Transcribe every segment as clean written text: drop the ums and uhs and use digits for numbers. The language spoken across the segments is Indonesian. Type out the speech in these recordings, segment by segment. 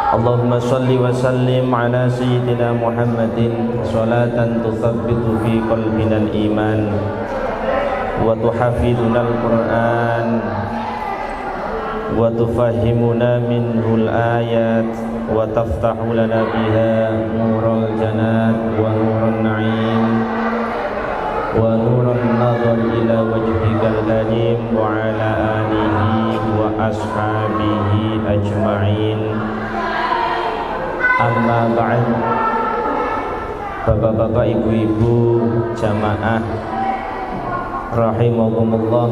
Allahumma salli wa sallim ala sayyidina Muhammadin salatan tuthabbitu fi qalbina al-iman wa tuhafiduna al-Qur'an wa tufahhimuna minhu al-ayat wa taftahu lana biha nural janat wa nuran na'im wa nuran nadhar ila wajhikal karim wa ala alihi wa ashabihi ajma'in. Amma ba'd. Bapak-bapak, ibu-ibu, jamaah rahimakumullah.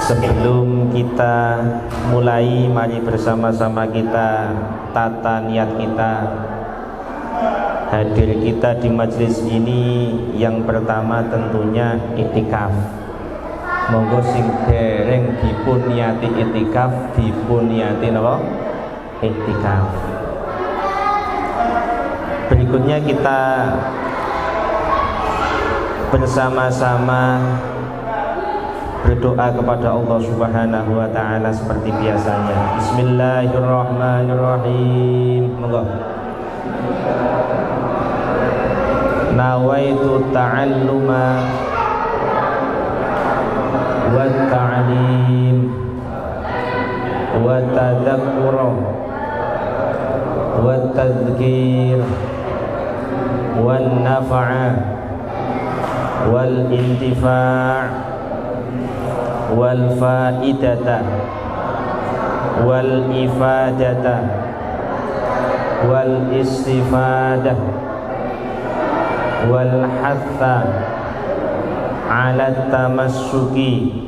Sebelum kita mulai, mari bersama-sama kita tata niat kita. Hadir kita di majelis ini yang pertama tentunya iktikaf. Monggo sing dereng dipun niati iktikaf, dipun niati napa? Iktikaf. Berikutnya kita bersama-sama berdoa kepada Allah Subhanahu wa taala seperti biasanya. Bismillahirrahmanirrahim. Monggo. Nawaitu ta'alluma wa ta'lim wa tadhakkura wa tadhkir wan naf'a wal intifa' wal faidata wal ifadata wal istifadah wal hatha ala tamassuki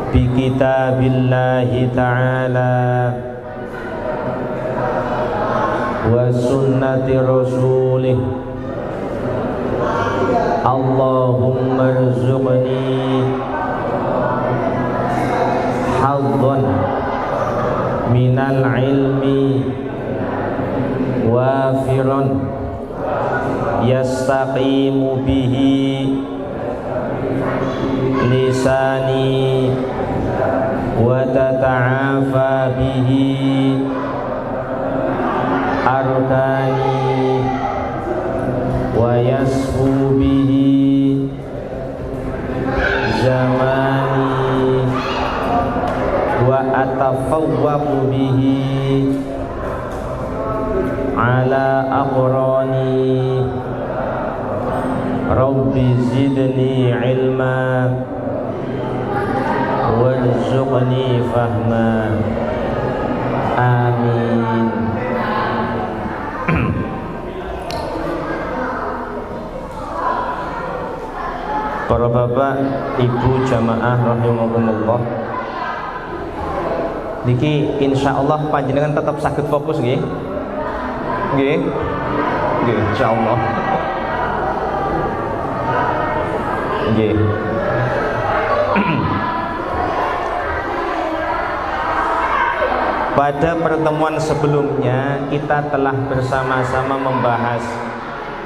bi kitabillahi ta'ala wa sunnati rasulih. Allahumma rzuqni haddan minal ilmi wafiran yastaqimu bihi lisani wa tata'afa bihi arkani wa yasfu bihi zamani wa atafawwaqu bihi ala aqrani. Rabbi zidni ilma warzuqni fahma. Amin. Para bapak, ibu jamaah rahimakumullah. Niki insyaallah panjenengan tetap saged fokus nggih. Nggih. Nggih insyaallah. Nggih. Pada pertemuan sebelumnya kita telah bersama-sama membahas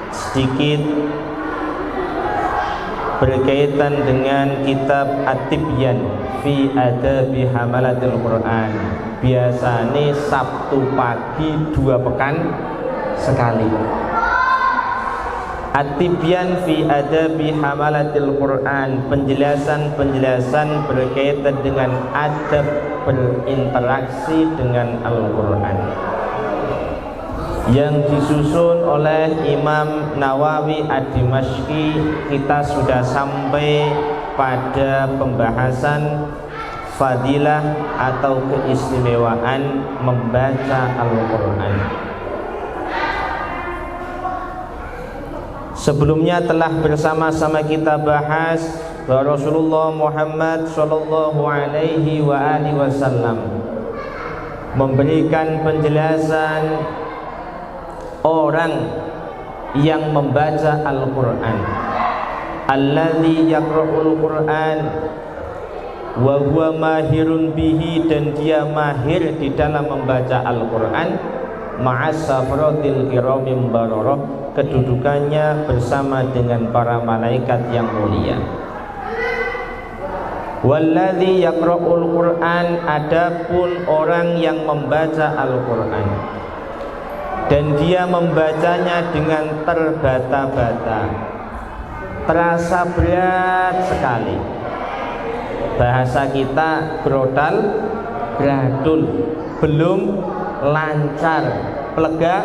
sedikit berkaitan dengan kitab At-Tibyan fi Adabi Hamalatil Quran. Biasanya Sabtu pagi 2 pekan sekali. At-Tibyan fi Adabi Hamalatil Quran, penjelasan-penjelasan berkaitan dengan adab berinteraksi dengan Al-Quran, yang disusun oleh Imam Nawawi Ad-Dimashqi. Kita sudah sampai pada pembahasan fadilah atau keistimewaan membaca Al-Quran. Sebelumnya telah bersama-sama kita bahas bahwa Rasulullah Muhammad sallallahu alaihi wa alihi wasallam memberikan penjelasan orang yang membaca Al-Quran, alladzi yaqra'ul Quran wa huwa mahirun bihi, dan dia mahir di dalam membaca Al-Quran, ma'as safaratil kiramim bararah, kedudukannya bersama dengan para malaikat yang mulia. Walladzi yaqra'ul Qur'an, adapun orang yang membaca Al-Qur'an dan dia membacanya dengan terbata-bata, terasa berat sekali. Bahasa kita grodal gradul, belum lancar, plega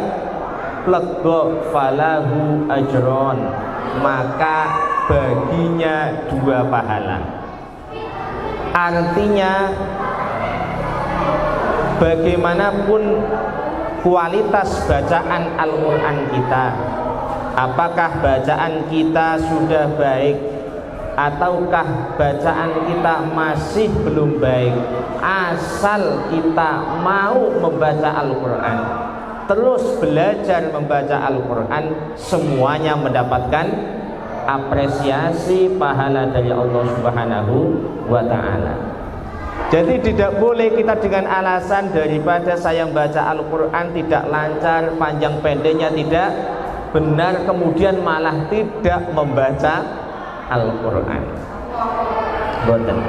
plego, falahu ajron, maka baginya 2 pahala. Artinya bagaimanapun kualitas bacaan Al-Quran kita, apakah bacaan kita sudah baik ataukah bacaan kita masih belum baik, asal kita mau membaca Al-Quran, terus belajar membaca Al-Quran, semuanya mendapatkan apresiasi pahala dari Allah Subhanahu wa ta'ala. Jadi tidak boleh kita dengan alasan daripada saya baca Al-Quran tidak lancar, panjang pendeknya tidak benar, kemudian malah tidak membaca Al-Quran. Boten.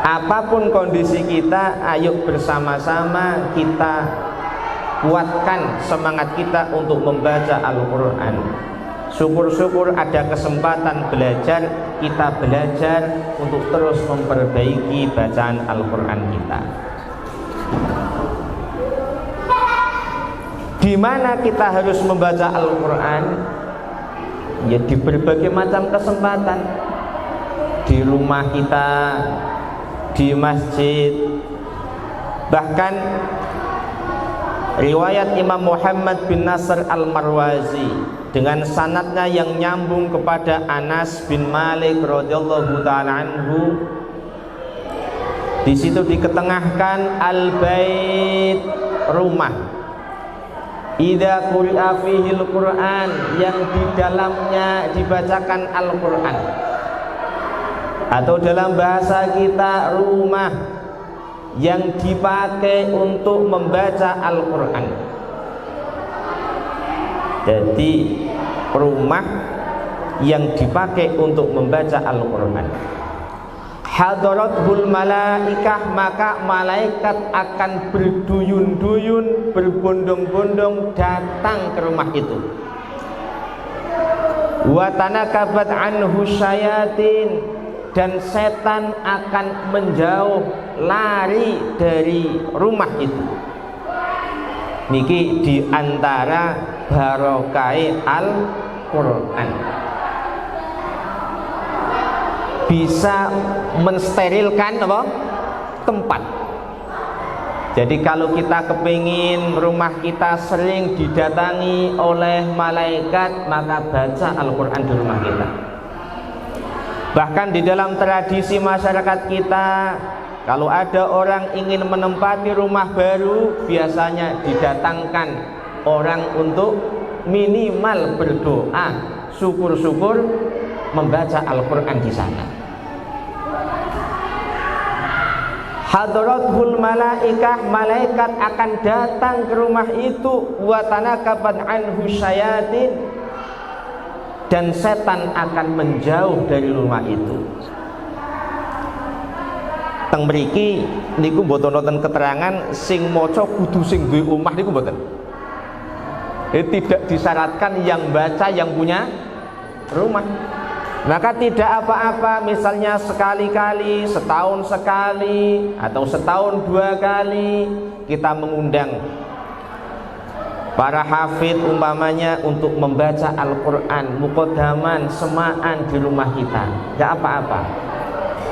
Apapun kondisi kita, ayo bersama-sama kita kuatkan semangat kita untuk membaca Al-Quran. Syukur-syukur ada kesempatan belajar, kita belajar untuk terus memperbaiki bacaan Al-Quran kita. Di mana kita harus membaca Al-Quran? Ya di berbagai macam kesempatan. Di rumah kita, di masjid. Bahkan riwayat Imam Muhammad bin Nasr Al-Marwazi dengan sanadnya yang nyambung kepada Anas bin Malik radhiyallahu ta'ala anhu, di situ diketengahkan al-bait, rumah, idza quri'a fihil Qur'an, yang di dalamnya dibacakan Al-Qur'an, atau dalam bahasa kita rumah yang dipakai untuk membaca Al-Qur'an. Jadi rumah yang dipakai untuk membaca Al-Quran, hadaratul malaikah, maka malaikat akan berduyun-duyun, berbondong-bondong datang ke rumah itu. Wa tanakabat anhu syayatin, dan setan akan menjauh, lari dari rumah itu. Niki diantara barokai Al-Quran, bisa mensterilkan apa? Tempat. Jadi kalau kita kepingin rumah kita sering didatangi oleh malaikat, maka baca Al-Quran di rumah kita. Bahkan di dalam tradisi masyarakat kita, kalau ada orang ingin menempati rumah baru, biasanya didatangkan orang untuk minimal berdoa, syukur-syukur membaca Al-Quran di sana. Hadratul malaikah, malaikat akan datang ke rumah itu, wa tanakabat anhu syayatin, dan setan akan menjauh dari rumah itu. Teng mriki niku mboten wonten keterangan sing maca kudu sing duwe omah niku mboten. Tidak disyaratkan yang baca yang punya rumah. Maka tidak apa-apa misalnya sekali-kali, setahun sekali, atau setahun 2 kali kita mengundang para hafid umpamanya untuk membaca Al-Quran, muqaddaman, semaan di rumah kita, tidak apa-apa.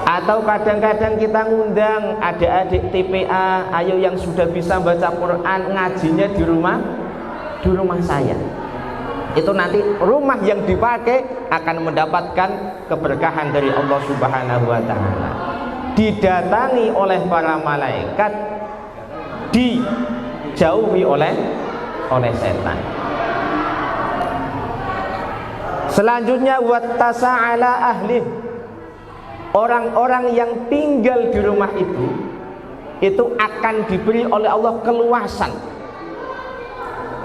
Atau kadang-kadang kita ngundang adik-adik TPA, ayo yang sudah bisa baca Quran, ngajinya di rumah saya. Itu nanti rumah yang dipakai akan mendapatkan keberkahan dari Allah Subhanahu wa ta'ala. Didatangi oleh para malaikat, dijauhi oleh setan. Selanjutnya wattasa ala ahli, orang-orang yang tinggal di rumah itu akan diberi oleh Allah keluasan.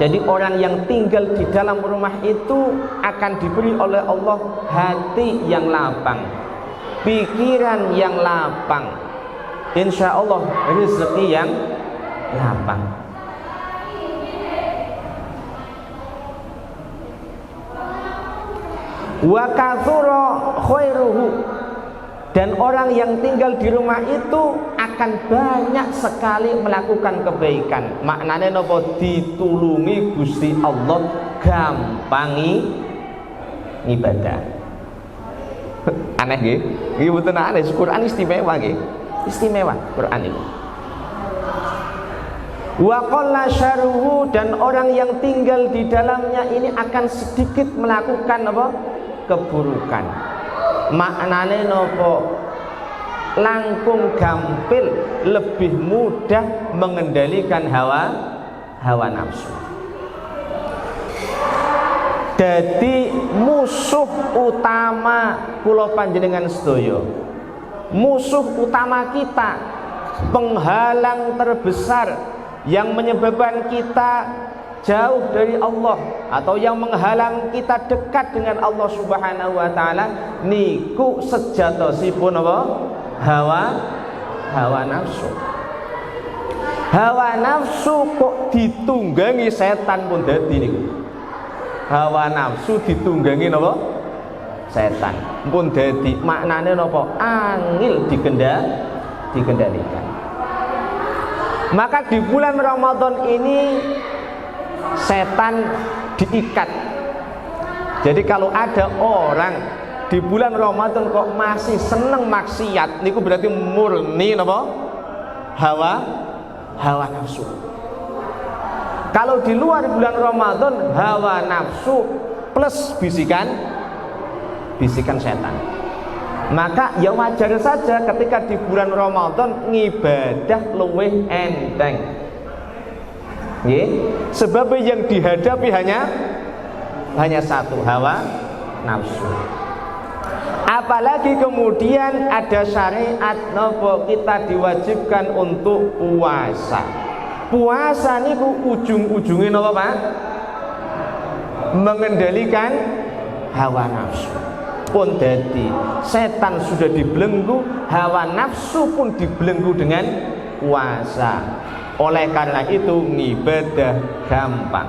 Jadi orang yang tinggal di dalam rumah itu akan diberi oleh Allah hati yang lapang, pikiran yang lapang, insya Allah rezeki yang lapang. Wa katsura khairuhu, dan orang yang tinggal di rumah itu akan banyak sekali melakukan kebaikan. Maknanya nopo? Ditulungi Gusti Allah, gampangi ibadah. Aneh nggih? Nggih mboten aneh, Quran istimewa nggih. Istimewa Quran itu. Wa qalla syarruhu, dan orang yang tinggal di dalamnya ini akan sedikit melakukan apa? Keburukan. Maknane nopo? Langkung gampil, lebih mudah mengendalikan hawa nafsu. Jadi musuh utama kula panjenengan sedaya, musuh utama kita, penghalang terbesar yang menyebabkan kita jauh dari Allah atau yang menghalang kita dekat dengan Allah Subhanahu wa taala niku sejatosipun apa? Hawa nafsu. Hawa nafsu kok ditunggangi setan pun dadi niku. Hawa nafsu ditunggangi napa? Setan pun dadi. Maknane napa? Angil dikendalikan. Maka di bulan Ramadan ini setan diikat. Jadi kalau ada orang di bulan Ramadan kok masih seneng maksiat, niku berarti murni napa? Hawa nafsu. Kalau di luar bulan Ramadan hawa nafsu plus bisikan setan. Maka ya wajar saja ketika di bulan Ramadan ngibadah luwih enteng. Nggih, sebab yang dihadapi hanya satu, hawa nafsu. Apalagi kemudian ada syariat nopo kita diwajibkan untuk puasa. Puasa niku ujung-ujungnya nopo Pak? Mengendalikan hawa nafsu. Pun dadi setan sudah dibelenggu, hawa nafsu pun dibelenggu dengan puasa. Oleh karena itu ngibadah gampang.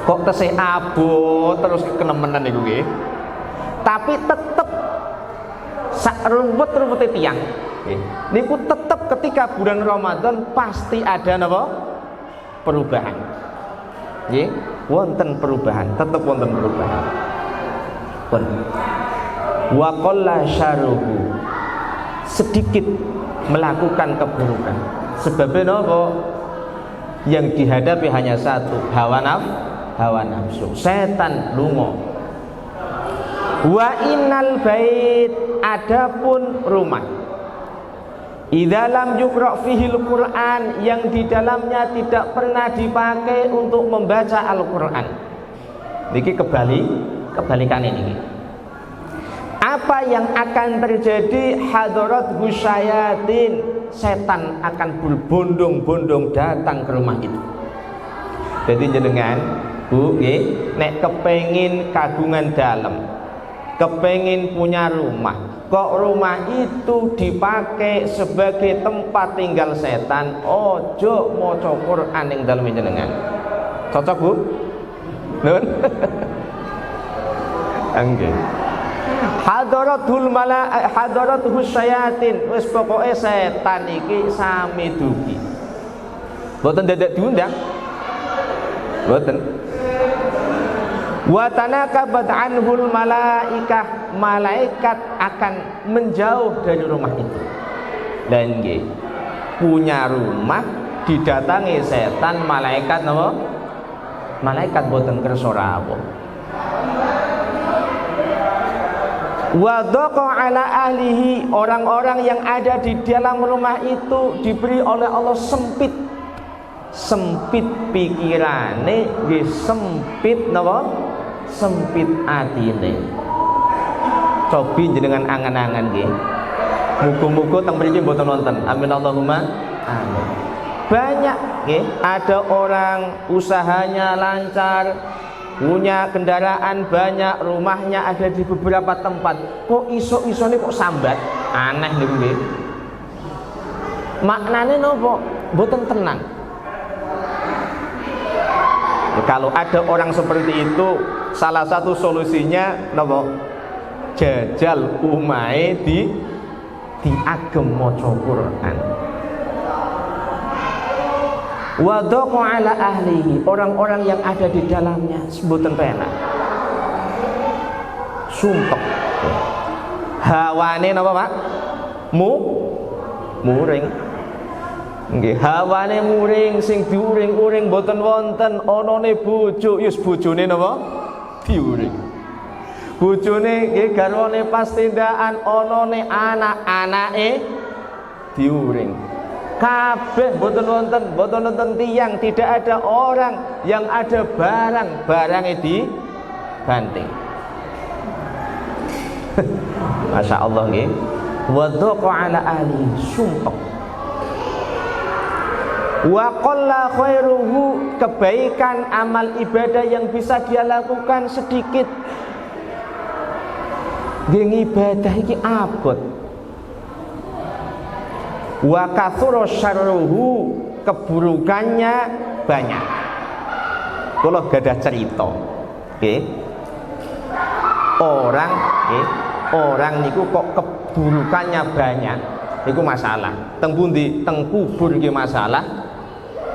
Kok tesih abot terus kenemenan niku nggih. Tapi tetap sak ruwet-ruwete tiyang. Niku tetap ketika bulan Ramadan pasti ada napa? Perubahan. Nggih, wonten perubahan, tetap wonten perubahan. Pun wa qalla syarruhu, sedikit melakukan keburukan. Sebabnya napa? Yang dihadapi hanya satu, hawa nafsu. Setan lunga. Wa innal bait, adapun rumah, idza lam yuqra fihil Quran, yang di dalamnya tidak pernah dipakai untuk membaca Al-Qur'an. Niki kebalikan ini. Apa yang akan terjadi? Hadarat husyayatin, setan akan berbondong-bondong datang ke rumah itu. Jadi jenengan Bu nggih, nek kepengin kagungan dalem, kepengin punya rumah, kok rumah itu dipakai sebagai tempat tinggal setan, ojo maca Quran ning dalem jenengan. Cocok Bu? Nun? Nggih. Hadaratuhus syayatin, wis pokoke setan iki sami dugi. Mboten dadak diundang. Mboten. Wa tanakabat anhul malaikah, malaikat akan menjauh dari rumah itu. Dan nggih, punya rumah didatangi setan, malaikat napa? Malaikat boten kersa rawuh. Wa dhaqa ala ahlihi, orang-orang yang ada di dalam rumah itu diberi oleh Allah sempit pikirane, nggih, sempit napa? Sempit atine. Cobi jenengan angan-angan nggih. Muga-muga teng mriki mboten nonton. Amin Allahumma amin. Banyak nggih, ada orang usahanya lancar, punya kendaraan banyak, rumahnya ada di beberapa tempat, kok iso-isone kok sambat, aneh niku nggih. Maknane nopo? Mboten tenang. Kalau ada orang seperti itu, salah satu solusinya nopo? Jajal umahe diagem maca Quran. Wadaqo ala ahlihi, orang-orang yang ada di dalamnya sebutan penak sumpek. Hawane napa Pak? Muring. Nggih, hawane muring, sing diuring-uring mboten wonten anane bojo, yus bojone napa? Diuring. Bojone nggih garwane pas tindakan anane anak-anake diuring. Kabeh mboten wonten tiyang, tidak ada orang yang ada barang-barangnya dibanting. Masya Allah nggih. Wadhaqa ala ahli, sumpek. Wa qalla khairuhu, kebaikan amal ibadah yang bisa dia lakukan sedikit. Nggih, ibadah iki abot. Wa katsura syarruhu, keburukannya banyak. Kula gadah cerita. Nggih. Orang niku kok keburukannya banyak. Niku masalah. Teng pundi? Teng kubur nggih masalah.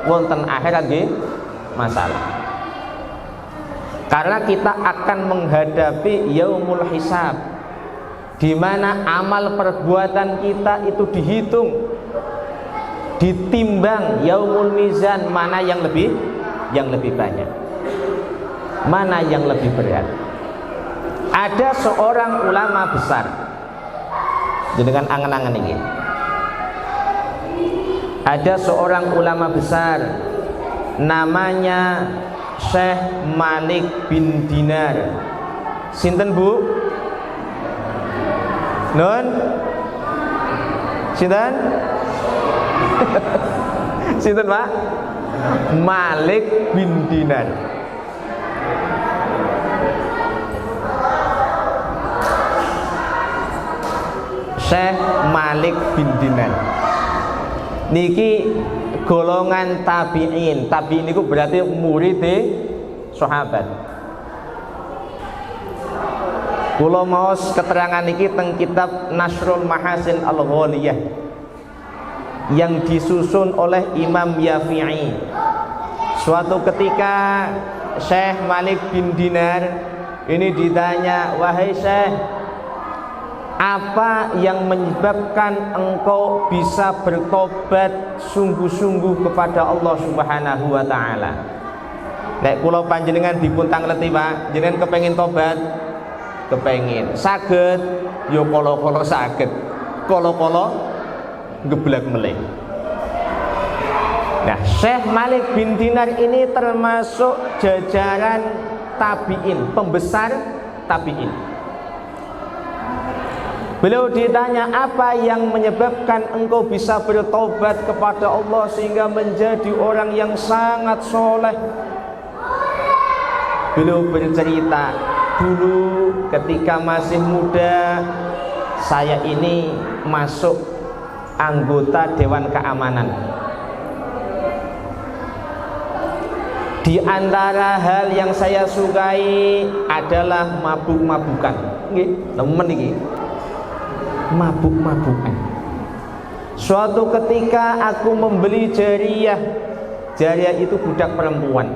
Wonten akhirat nggih masalah. Karena kita akan menghadapi yaumul hisab, di mana amal perbuatan kita itu dihitung, ditimbang yaumul mizan, mana yang lebih banyak, mana yang lebih berat. Ada seorang ulama besar, dengan angan-angan ini. Ada seorang ulama besar namanya Syekh Malik bin Dinar. Sinten Bu? Nun? Sinten? Sinten Pak? Malik bin Dinar. Syekh Malik bin Dinar niki golongan tabi'in. Tabi'in niku berarti murid sahabat. Kula maos keterangan niki teng kitab Nasrul Mahasin Al-Ghaliyah yang disusun oleh Imam Yafi'i. Suatu ketika Syekh Malik bin Dinar ini ditanya, "Wahai Syekh, apa yang menyebabkan engkau bisa bertobat sungguh-sungguh kepada Allah Subhanahu wa taala?" Nek kula panjenengan dipun tangleti Pak, jenengan kepengin tobat? Kepengin. Saged? Yo kala-kala saged. Kala-kala geblak melih. Nah, Syekh Malik bin Dinar ini termasuk jajaran tabi'in, pembesar tabi'in. Beliau ditanya, apa yang menyebabkan engkau bisa bertobat kepada Allah sehingga menjadi orang yang sangat soleh? Beliau bercerita, dulu ketika masih muda, saya ini masuk anggota Dewan Keamanan. Di antara hal yang saya sukai adalah mabuk-mabukan. Nggih, nemen iki. Mabuk-mabukan. Suatu ketika aku membeli jariyah. Jariyah itu budak perempuan.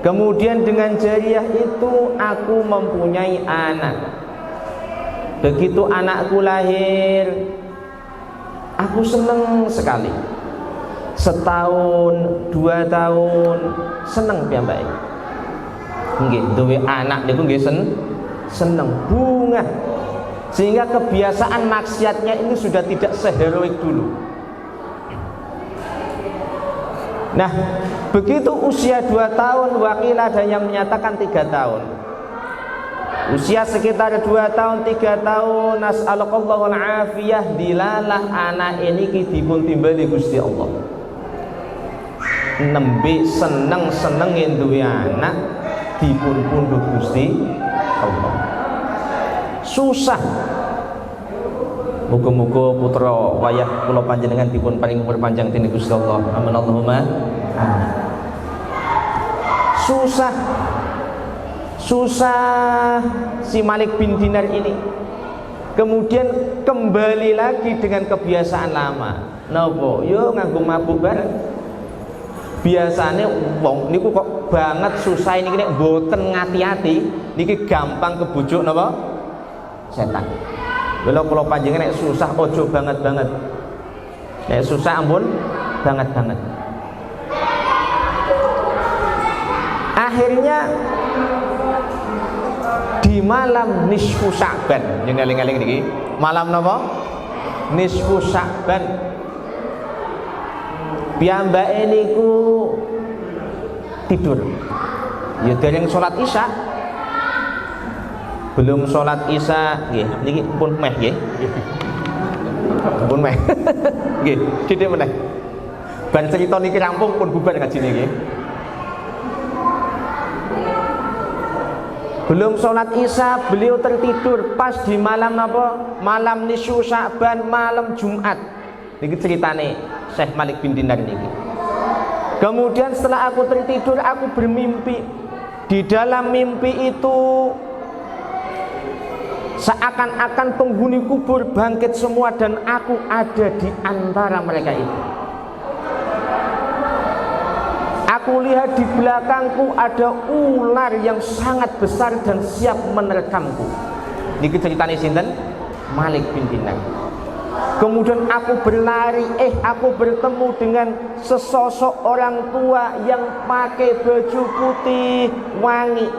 Kemudian dengan jariyah itu aku mempunyai anak. Begitu anakku lahir, aku seneng sekali. Setahun, 2 tahun, seneng piyambake. Nggih, duwe anak niku nggih seneng bunga. Sehingga kebiasaan maksiatnya ini sudah tidak seheroik dulu. Nah, begitu usia 2 tahun, wakil ada yang menyatakan 3 tahun. Usia sekitar 2 tahun, 3 tahun, nas'alallahul afiyah, dilalah anak ini dipun timbali Gusti Allah. Nembe seneng-seneng duwe anak, dipun pundhut Gusti Allah. Susah. Muga-muga putra wayah kula panjenengan dipun paring umur panjang dening Gusti Allah. Amin Allahumma amin. Susah si Malik bin Dinar ini. Kemudian kembali lagi dengan kebiasaan lama. Napa? Yo nganggo mabuk bareng. Biasane wong niku kok banget susah ini nek mboten ngati-ati niki gampang kebujuk napa? Setan. Lha kula panjenengan nek susah ojo banget-banget. Nek susah ampun banget-banget. Akhirnya di malam nisfu Sya'ban, yang eling-eling niki, malam napa? Nisfu Sya'ban. Piyambake niku tidur. Ya dereng salat Isya. Belum salat Isya nggih, niki pun meh nggih. Pun meh. Nggih, titik meneh. Ban cerita niki rampung pun bubar ngaji niki. Belum sholat Isya beliau tertidur pas di malam apa? Malam nisfu Sya'ban, malam Jumat. Niki ceritane Syekh Malik bin Dinar niki. Kemudian setelah aku tertidur aku bermimpi. Di dalam mimpi itu seakan-akan penghuni kubur bangkit semua dan aku ada di antara mereka itu. Aku lihat di belakangku ada ular yang sangat besar dan siap menerkamku. Niki ceritanya sinten? Malik bin Dinar. Kemudian aku berlari, aku bertemu dengan sesosok orang tua yang pakai baju putih wangi.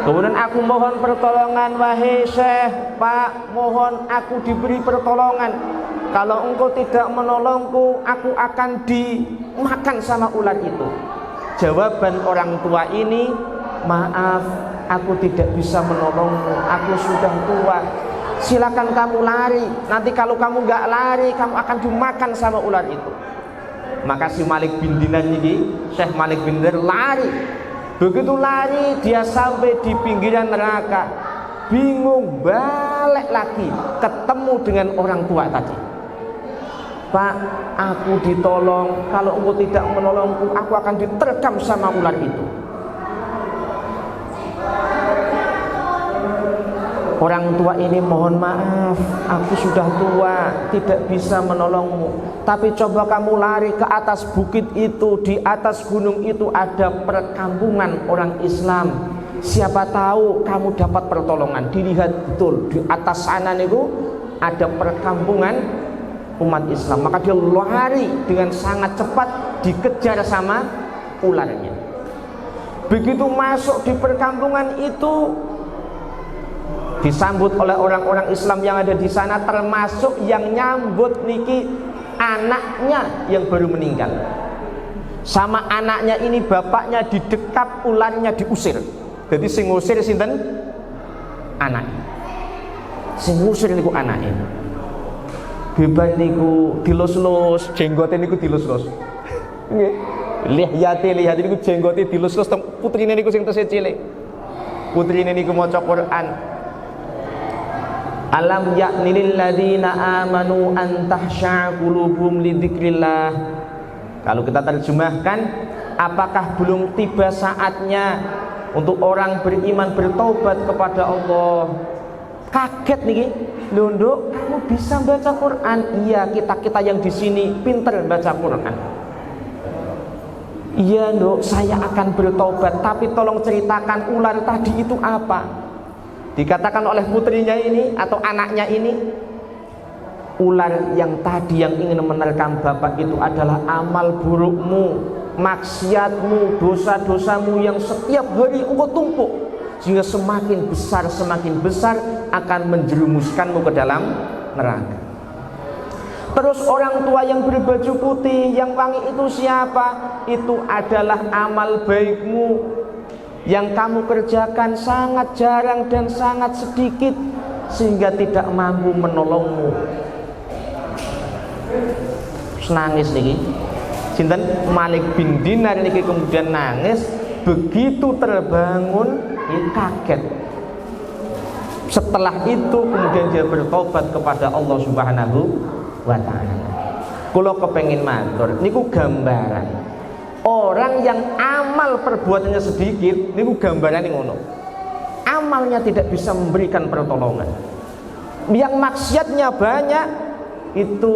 Kemudian aku mohon pertolongan, wahai Syekh, Pak, mohon aku diberi pertolongan. Kalau engkau tidak menolongku, aku akan dimakan sama ular itu. Jawaban orang tua ini, maaf, aku tidak bisa menolongmu, aku sudah tua. Silakan kamu lari. Nanti kalau kamu nggak lari, kamu akan dimakan sama ular itu. Maka si Malik bin Dinar ini, Syekh Malik bin Dinar lari. Begitu lari, dia sampai di pinggiran neraka. Bingung, balik lagi, ketemu dengan orang tua tadi. Pak, aku ditolong. Kalau engkau tidak menolongku, aku akan diterkam sama ular itu. Orang tua ini mohon maaf, aku sudah tua, tidak bisa menolongmu. Tapi coba kamu lari ke atas bukit itu. Di atas gunung itu ada perkampungan orang Islam. Siapa tahu kamu dapat pertolongan. Dilihat betul, di atas sana itu ada perkampungan umat Islam. Maka dia lari dengan sangat cepat, dikejar sama ularnya. Begitu masuk di perkampungan itu, disambut oleh orang-orang Islam yang ada di sana, termasuk yang nyambut niki anaknya yang baru meninggal. Sama anaknya ini bapaknya didekap, ularnya diusir. Jadi sing ngusir sinten? Anak. Sing ngusir niku anake. Beban niku dilus-lus, jenggote niku dilus-lus. Nggih. Lihat niku jenggote dilus-lus, putrine niku sing tesih cilik. Putrine niku maca Quran. Alam ya'ni lil ladzina amanu an tahsya'a qulubuhum li dzikrillah. Kalau kita terjemahkan, apakah belum tiba saatnya untuk orang beriman bertobat kepada Allah? Kaget niki, lho Nduk, kamu bisa baca Quran? Iya, kita yang di sini pinter baca Quran. Iya Nduk, saya akan bertobat, tapi tolong ceritakan ular tadi itu apa? Dikatakan oleh putrinya ini atau anaknya ini, ular yang tadi yang ingin menerkam bapak itu adalah amal burukmu, maksiatmu, dosa-dosamu yang setiap hari engkau tumpuk, sehingga semakin besar akan menjerumuskanmu ke dalam neraka. Terus orang tua yang berbaju putih yang wangi itu siapa? Itu adalah amal baikmu yang kamu kerjakan sangat jarang dan sangat sedikit, sehingga tidak mampu menolongmu. Nangis niki sinten? Malik bin Dinar niki kemudian nangis begitu terbangun kaget. Setelah itu kemudian dia bertobat kepada Allah Subhanahu wa ta'ala. Kula kepengin matur niku gambaran orang yang amal perbuatannya sedikit, niku gambaran ngono. Amalnya tidak bisa memberikan pertolongan. Yang maksiatnya banyak itu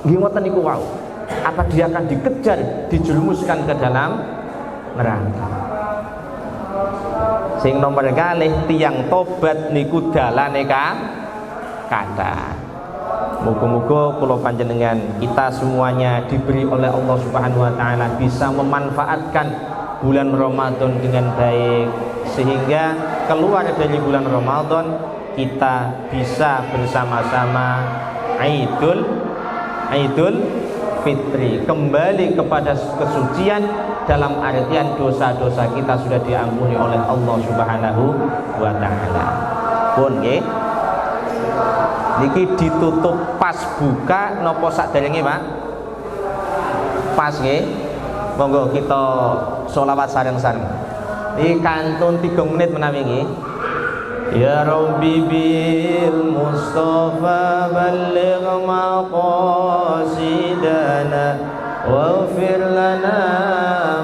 ngoten niku wau. Apa dia akan dikejar, dijerumuskan ke dalam neraka. Sing nomor kalih tiyang tobat niku dalane kathah. Muga-muga kula panjenengan kita semuanya diberi oleh Allah Subhanahu wa taala bisa memanfaatkan bulan Ramadan dengan baik sehingga keluar dari bulan Ramadan kita bisa bersama-sama Idul Fitri, kembali kepada kesucian dalam artian dosa-dosa kita sudah diampuni oleh Allah Subhanahu wa taala. Pun nggih. Niki ditutup pas buka napa saderenge, Pak? Pas nggih. Monggo kita sholawat sareng-sareng. Iki kantun 3 menit menawi nggih. Ya Rabbi bil Mustafa balligh maqasidana waghfir lana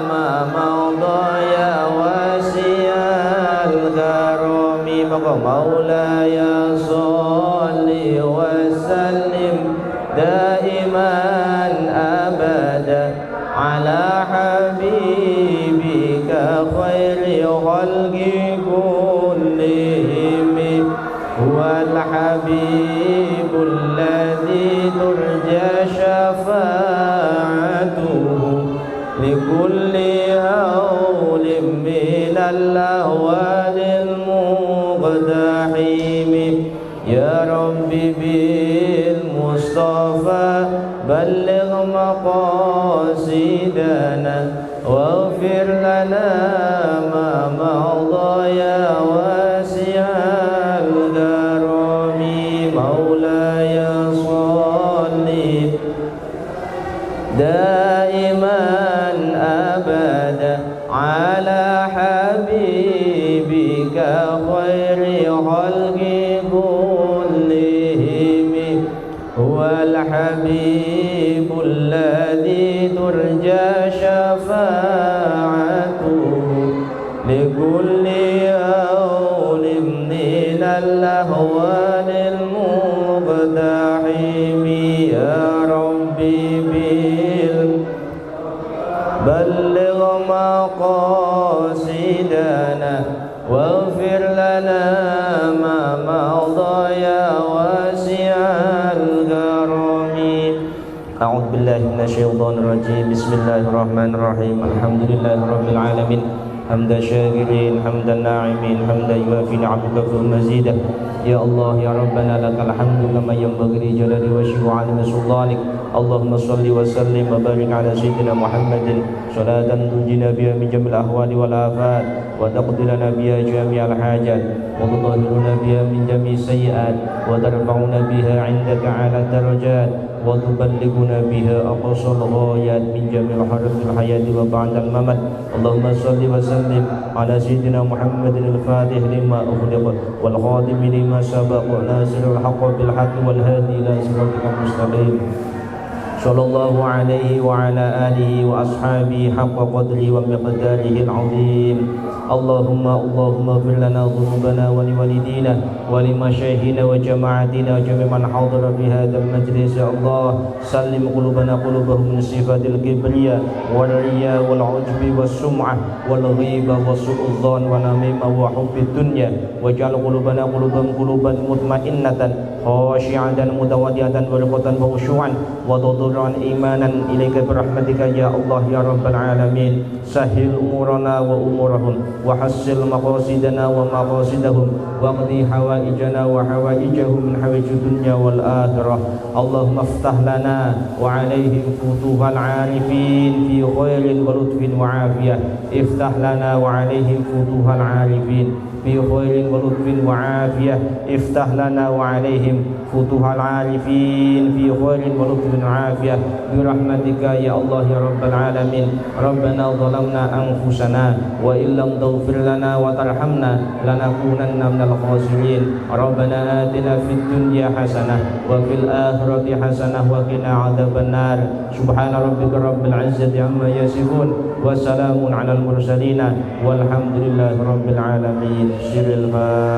ma madha ya wasi'al karami maulaya sholli wa sallim daiman abada ala habibika khairi khalqi kullihim huwal habibul ladzi turja syafa'atuhu likulli hawlin minal ahwalil muqdahim ya Rabbi bil Mustafa balligh maqasidana waghfir lana ma madha ya wasi'al karami maulaya sholli daiman abada ala habibika khairi khalqi kullihim huwal habibul ladzi turja syafa'atuhu likulli hawlin minal ahwalil muqdahim ya Rabbi bil balligh maqasidana waghfir lana ma madha ya wasi'al karami. A'udzu billahi minasyaitonir rajim. Bismillahirrahmanirrahim. Alhamdulillahirabbil alamin. Hamdan syakirin, hamdan na'imin, hamdan yuwafi ni'amaka wa mazidah. Ya Allah ya Rabbana lakal hamdu kama yanbaghi li jalali wajhika wa 'azimi sultanik. Allahumma shalli wa sallim wa barik ala sayyidina Muhammadin salatan tunjina biha min jamil ahwali wal afat wa taqdi lana biha jami'al hajat wa tutahhiruna biha min jami'i sayyi'at wa tarfa'una biha 'indaka 'ala darajat wa tuballighuna biha aqsal ghayat min jamil harfil hayati wa ba'dal mamat. Allahumma shalli wa sallim ala sayyidina Muhammadin al-fatih lima ughliqa wal khatim lima sabaqa nasirul haqqi bil haqqi wal hadi ila siratal mustaqim. Sallallahu alaihi wa ala alihi wa ashabihi haqqa qadri wa miqdarihi al-azim. Allahumma ighfir lana dhunubana wa liwalidina wa limasyayikhina wa jama'atina wa jami' man hadara fi hadzal majlis. Ya Allah, sallim qulubana qulubahum min sifatil kibriya wal riya wal ujbi was sum'ah wal ghiba was su'udh dhan wa namima wa hubbid dunya waj'al qulubana quluban mutmainnatan khashi'atan mutawaddiyatan wa riqatan wa khushu'an wa tadurran imanan ilaika birahmatika ya Allah ya rabbal alamin. Sahil umurana wa umurahum wa hassil maqasidana wa maqasidahum wa qdi hawaijana wa hawaijahum min hawaijid dunya wal akhirah. Allahumma iftah lana wa alaihim futuhal arifin fi khairin wa lutfin wa afiyah. Iftah lana wa alaihim futuhal arifin في خير ولطف وعافية افتح لنا وعليهم فتوح العارفين في خير ولطف وعافية برحمتك يا الله يا رب العالمين ربنا ظلمنا أنفسنا وإن لم تغفر لنا وترحمنا لنكونن من الخاسرين ربنا آتنا في الدنيا حسنة وفي الآخرة حسنة وقنا عذاب النار سبحان ربك رب العزة عما يصفون وسلام على المرسلين والحمد لله رب العالمين. سر الفاتحة.